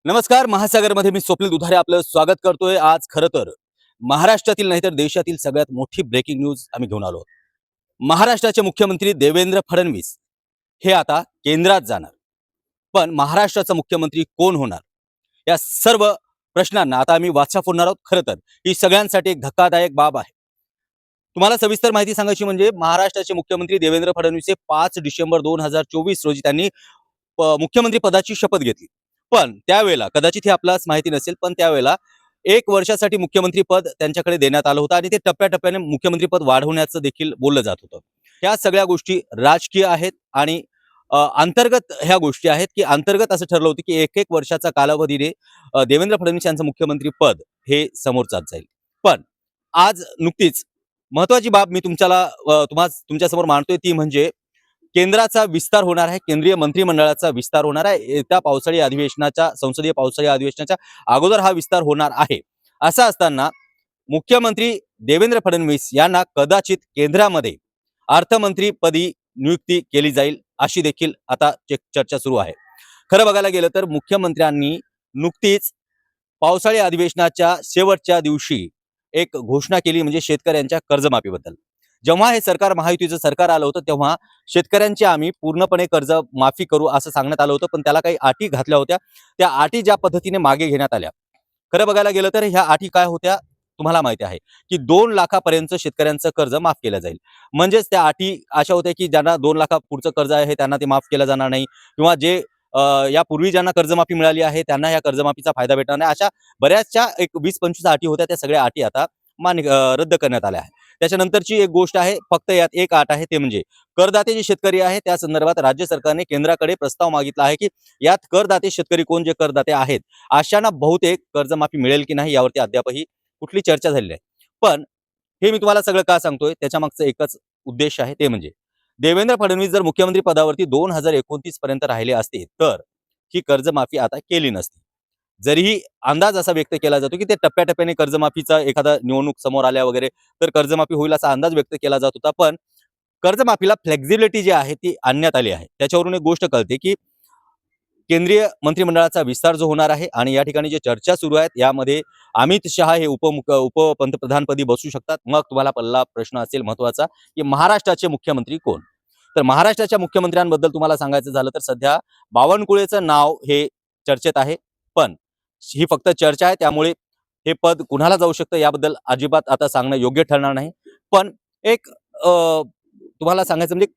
नमस्कार. महासागरमध्ये मी स्वप्नील दुधारे आपलं स्वागत करतोय. आज खरं तर महाराष्ट्रातील नाही तर देशातील सगळ्यात मोठी ब्रेकिंग न्यूज आम्ही घेऊन आलो आहोत. महाराष्ट्राचे मुख्यमंत्री देवेंद्र फडणवीस हे आता केंद्रात जाणार. पण महाराष्ट्राचा मुख्यमंत्री कोण होणार? या सर्व प्रश्नांना आता आम्ही वाचा फोडणार आहोत. खरं तर ही सगळ्यांसाठी एक धक्कादायक बाब आहे. तुम्हाला सविस्तर माहिती सांगायची म्हणजे महाराष्ट्राचे मुख्यमंत्री देवेंद्र फडणवीस हे 5 डिसेंबर 2024 रोजी त्यांनी मुख्यमंत्री पदाची शपथ घेतली. पण त्यावेळेला कदाचित हे आपल्यास माहिती नसेल, पण त्यावेळेला 1 वर्षासाठी मुख्यमंत्री पद त्यांच्याकडे देण्यात आलं होतं आणि ते टप्प्याटप्प्याने मुख्यमंत्री पद वाढवण्याचं देखील बोललं जात होतं. ह्या सगळ्या गोष्टी राजकीय आहेत आणि अंतर्गत ह्या गोष्टी आहेत, की अंतर्गत असं ठरलं होतं, की 1-1 वर्षाचा कालावधीने देवेंद्र फडणवीस यांचं मुख्यमंत्री पद हे समोर जात जाईल. पण आज नुकतीच महत्वाची बाब मी तुमच्यासमोर मांडतोय ती म्हणजे केंद्राचा विस्तार होणार आहे. केंद्रीय मंत्रिमंडळाचा विस्तार होणार आहे. येत्या पावसाळी अधिवेशनाच्या संसदीय पावसाळी अधिवेशनाच्या अगोदर हा विस्तार होणार आहे. असं असताना मुख्यमंत्री देवेंद्र फडणवीस यांना कदाचित केंद्रामध्ये अर्थमंत्रीपदी नियुक्ती केली जाईल अशी देखील आता चर्चा सुरू आहे. खरं बघायला गेलं तर मुख्यमंत्र्यांनी नुकतीच पावसाळी अधिवेशनाच्या शेवटच्या दिवशी एक घोषणा केली म्हणजे शेतकऱ्यांच्या कर्जमाफीबद्दल. जेव्हा हे सरकार महायुतीचं सरकार आलं होतं तेव्हा शेतकऱ्यांची आम्ही पूर्णपणे कर्ज माफी करू असं सांगण्यात आलं होतं, पण त्याला काही अटी घातल्या होत्या. त्या अटी ज्या पद्धतीने मागे घेण्यात आल्या, खरं बघायला गेलं तर ह्या अटी काय होत्या तुम्हाला माहिती आहे, की 2 लाखापर्यंत शेतकऱ्यांचं कर्ज माफ केलं जाईल. म्हणजेच त्या अटी अशा होत्या, की ज्यांना 2 लाखा पुढचं कर्ज आहे त्यांना ते माफ केलं जाणार नाही, किंवा जे यापूर्वी ज्यांना कर्जमाफी मिळाली आहे त्यांना या कर्जमाफीचा फायदा भेटणार नाही. अशा बऱ्याचशा एक 20-25 अटी होत्या. त्या सगळ्या अटी आता रद्द करण्यात आल्या आहेत. त्याच्यानंतरची एक गोष्ट आहे, फक्त यात एक अट आहे, ते म्हणजे करदाते जे शेतकरी आहेत त्या संदर्भात राज्य सरकारने केंद्राकडे प्रस्ताव मागितला आहे, की यात करदाते शेतकरी कोण जे करदाते आहेत अशांना बहुतेक कर्जमाफी मिळेल की नाही यावरती अद्यापही कुठली चर्चा झालेली आहे. पण हे मी तुम्हाला सगळं का सांगतोय, त्याच्या मागचं एकच उद्देश आहे, ते म्हणजे देवेंद्र फडणवीस जर मुख्यमंत्री पदावरती 2029 पर्यंत राहिले असते तर ही कर्जमाफी आता केली नसती. जरीही अंदाज असा व्यक्त केला जातो, की ते टप्प्याटप्प्याने कर्जमाफीचा एखादा निवडणूक समोर आल्या वगैरे तर कर्जमाफी होईल असा अंदाज व्यक्त केला जात होता. पण कर्जमाफीला फ्लेक्झिबिलिटी जी आहे ती आणण्यात आली आहे. त्याच्यावरून एक गोष्ट कळते, की केंद्रीय मंत्रिमंडळाचा विस्तार जो होणार आहे आणि या ठिकाणी जे चर्चा सुरू आहेत यामध्ये अमित शहा हे उपपंतप्रधानपदी बसू शकतात. मग तुम्हाला पहिला प्रश्न असेल महत्वाचा, की महाराष्ट्राचे मुख्यमंत्री कोण? तर महाराष्ट्राच्या मुख्यमंत्र्यांबद्दल तुम्हाला सांगायचं झालं तर सध्या बावनकुळेचं नाव हे चर्चेत आहे. पण ही फक्त चर्चा आहे, त्यामुळे हे पद कुणाला जाऊ शकतं याबद्दल अजिबात आता सांगणं योग्य ठरणार नाही. पण एक तुम्हाला सांगायचं म्हणजे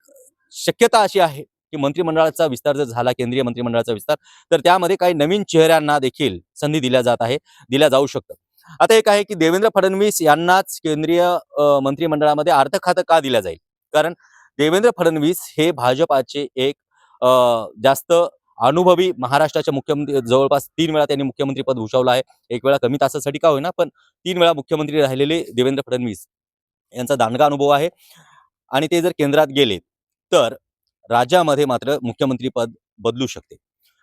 शक्यता अशी आहे, की मंत्रिमंडळाचा विस्तार जर झाला, केंद्रीय मंत्रिमंडळाचा विस्तार, तर त्यामध्ये काही नवीन चेहऱ्यांना देखील संधी दिल्या जाऊ शकतं. आता एक आहे, की देवेंद्र फडणवीस यांनाच केंद्रीय मंत्रिमंडळामध्ये अर्थ खातं का दिलं जाईल? कारण देवेंद्र फडणवीस हे भाजपाचे एक जास्त अनुभवी महाराष्ट्राच्या मुख्यमंत्री, जवळपास 3 वेळा त्यांनी मुख्यमंत्रीपद भूषवलं आहे. 1 वेळा कमी तासासाठी का होईना, पण 3 वेळा मुख्यमंत्री राहिलेले देवेंद्र फडणवीस यांचा दांडगा अनुभव आहे. आणि ते जर केंद्रात गेले तर राज्यामध्ये मात्र मुख्यमंत्रीपद बदलू शकते.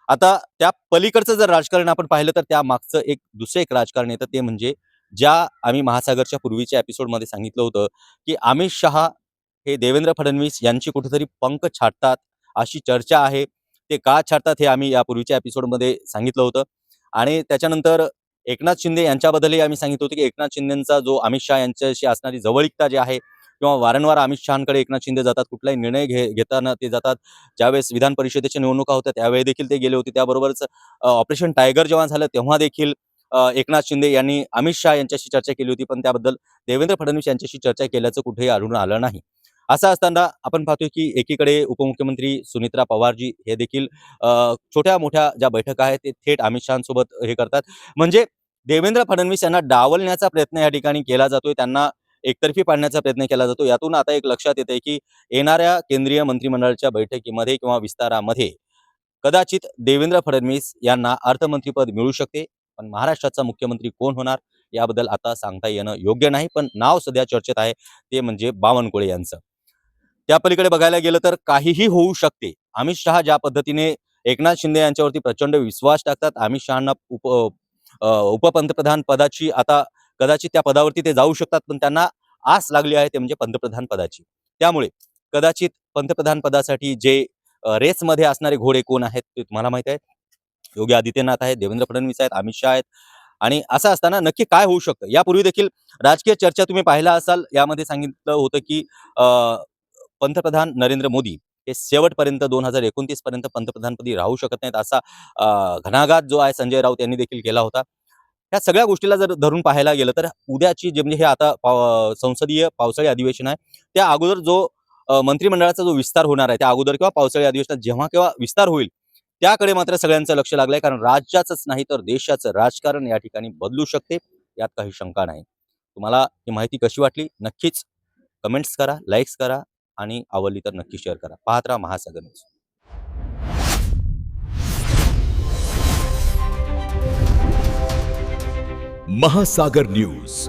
आता त्या पलीकडचं जर राजकारण आपण पाहिलं तर त्या मागचं दुसरं एक राजकारण येतं, ते म्हणजे ज्या आम्ही महासागरच्या पूर्वीच्या एपिसोडमध्ये सांगितलं होतं, की अमित शहा हे देवेंद्र फडणवीस यांची कुठेतरी पंख छाटतात अशी चर्चा आहे. ते का छाटतात हे आम्ही यापूर्वीच्या एपिसोडमध्ये सांगितलं होतं. आणि त्याच्यानंतर एकनाथ शिंदे यांच्याबद्दलही आम्ही सांगितलं होतं, की एकनाथ शिंदेचा जो अमित शहा यांच्याशी असणारी जवळीकता जी आहे, किंवा वारंवार अमित शहांकडे एकनाथ शिंदे जातात, कुठलाही निर्णय घेताना ते जातात. ज्यावेळेस विधान परिषदेच्या निवडणुका होत्या त्यावेळी देखील ते गेले होते. त्याबरोबरच ऑपरेशन टायगर जेव्हा झालं तेव्हा देखील एकनाथ शिंदे यांनी अमित शहा यांच्याशी चर्चा केली होती, पण त्याबद्दल देवेंद्र फडणवीस यांच्याशी चर्चा केल्याचं कुठेही आढळून आलं नाही. असं असताना आपण पाहतोय, की एकीकडे उपमुख्यमंत्री सुनित्रा पवारजी हे देखील छोट्या मोठ्या ज्या बैठका आहेत ते थेट अमित शहांसोबत हे करतात. म्हणजे देवेंद्र फडणवीस यांना डावलण्याचा प्रयत्न या ठिकाणी केला जातोय, त्यांना एकतर्फी पाडण्याचा प्रयत्न केला जातो. यातून आता एक लक्षात येतंय, की येणाऱ्या केंद्रीय मंत्रिमंडळाच्या बैठकीमध्ये किंवा विस्तारामध्ये कदाचित देवेंद्र फडणवीस यांना अर्थमंत्रीपद मिळू शकते. पण महाराष्ट्राचा मुख्यमंत्री कोण होणार याबद्दल आता सांगता येणं योग्य नाही. पण नाव सध्या चर्चेत आहे, ते म्हणजे बावनकुळे यांचं. त्या पलीकडे बघायला गेलं तर काहीही होऊ शकते. अमित शहा ज्या पद्धतीने एकनाथ शिंदे यांच्यावरती प्रचंड विश्वास टाकतात, अमित शहांना उपपंतप्रधान पदाची आता कदाचित त्या पदावरती ते जाऊ शकतात, पण त्यांना आस लागली आहे ते म्हणजे पंतप्रधान पदाची. त्यामुळे कदाचित पंतप्रधान पदासाठी जे रेसमध्ये असणारे घोडे कोण आहेत ते तुम्हाला माहित आहे. योगी आदित्यनाथ आहेत, देवेंद्र फडणवीस आहेत, अमित शहा आहेत. आणि असं असताना नक्की काय होऊ शकतं यापूर्वी देखील राजकीय चर्चा तुम्ही पाहिला असाल. यामध्ये सांगितलं होतं की पंतप्रधान नरेंद्र मोदी हे शेवटपर्यंत 2029 पर्यंत पंतप्रधानपदी राहू शकत नाहीत, असा घणाघात जो आहे संजय राऊत यांनी देखील केला होता. ह्या सगळ्या गोष्टीला जर धरून पाहायला गेलं तर उद्याची जे म्हणजे हे आता संसदीय पावसाळी अधिवेशन आहे, त्या अगोदर जो मंत्रिमंडळाचा जो विस्तार होणार आहे, त्या अगोदर किंवा पावसाळी अधिवेशनात जेव्हा केव्हा विस्तार होईल त्याकडे मात्र सगळ्यांचं लक्ष लागलंय. कारण राज्याचंच नाही तर देशाचं राजकारण या ठिकाणी बदलू शकते, यात काही शंका नाही. तुम्हाला ही माहिती कशी वाटली नक्कीच कमेंट्स करा, लाईक्स करा आणि आवडली तर नक्की शेअर करा. पाहत राहा महासागर न्यूज. महासागर न्यूज.